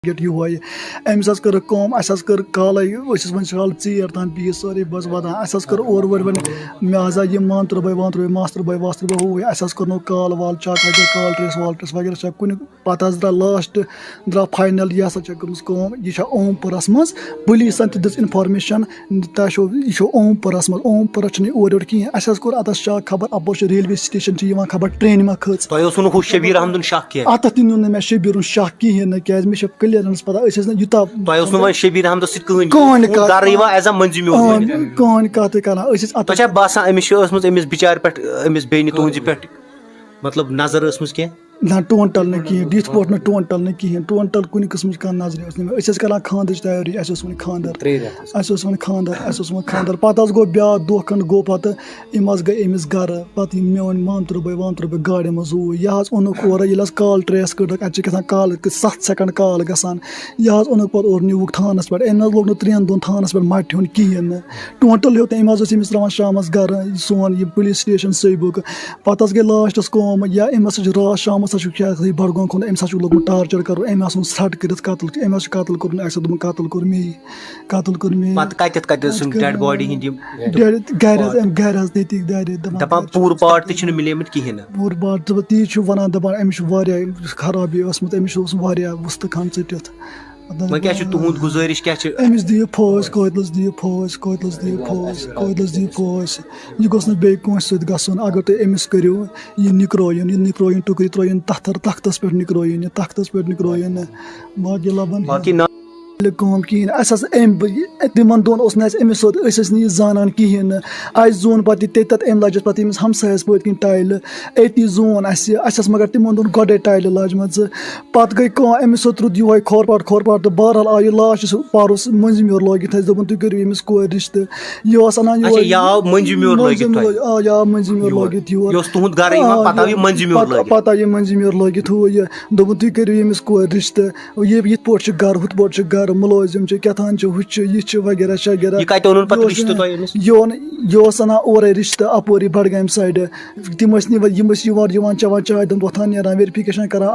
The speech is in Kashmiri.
get you why MSS कर कॉम ऐसा कर काला इस मन काल चीर तान पीस सारे बस वादा ऐसा कर और वन मैं आजा ये मास्टर भाई वास्तर भाई हो ऐसा कर नो काल वाल चाक वगैरह काल ट्रेस वगैरह चेक कुन पता द्रा लास्ट द्रा फाइनल ये हसा चेक कॉम ये ओम परस मज पुलिस दिस इन्फॉर्मेशन तशो ये ओम परस मज ओम परस और कहीं ऐसा कर अत शाक खबर अपो रेलवे स्टेशन खबर ट्रेन में खच शबीर अहमद शाक अत नु मे शबीर शाक कहें क्या मे क्लियरेंस पता यूता शबीर अहमद कहन कत कर बसान अमिस बिचार पे अमिस बेन तुज पे मतलब नजर क्या ना टोटल न कहें डिथ पोट में टोटल न कहें टोटल कुछ किस्म कह नजर कर खानद तैयारी खानदर खानदर पे गो ब्या दह खंड गो पे गई अमिस गर पे मोन मामतर भाई गाड़ी मज यह ओनुक और ये कॉल ट्रेस कर क्या कॉल 7 सेकंड कॉल गसान यह ओनुक पे और नीवुक थानस पे अमे लोग 3 दोन थानस पे मट हूं कहें टोटल होत अमिस तरान शाम गर सोन यह पुलिस स्टेशन सैबुक पे गई लास्टस कम या अमिस रात शाम बड़गम खुन अम्स लोगुत टार्चर कर अम्स सट कर कतल अम्स कतल कोर कतल कोर मे डेड बॉडी गर पूर पार्ट पूर पार्ट ती वन दपान अमिस खराबी अमिस वस्त खन चटित गुजारिश क्या अमिस दियो फौज कोतलस दियो फौज यह गोस बे सत गसन अगर तुम अमिस करो यह निकरोन टुकरी त्रोन तख्तस पे निकरोन बाकी लबन कम कहें तिमन दोन अमिस यह जानान कहें जोन पे तम लजस पे हमसायस पत कन टाइल अति जोन मगर तिमन दोन गोडे टाइल लजम पे गई अमिस रुद ये खोरपाट तो बहरहाल आय लास्ट पारोस मंजिम योर लगित दोपन तुम करो अमिस कोर रिश्ते यह अनान मंजिम योर लगित पता यह मंजिम योर लगित हूँ दोपन तुम करो अमिस कोर रिश्ते ये पे गर हुत पे गर मुलाजिम क्या यह वगैरह शगैरह यह और रिश्ते अपोरी बडगाम साइड तम चवान चाय दम वोथान वेरिफिकेशन करान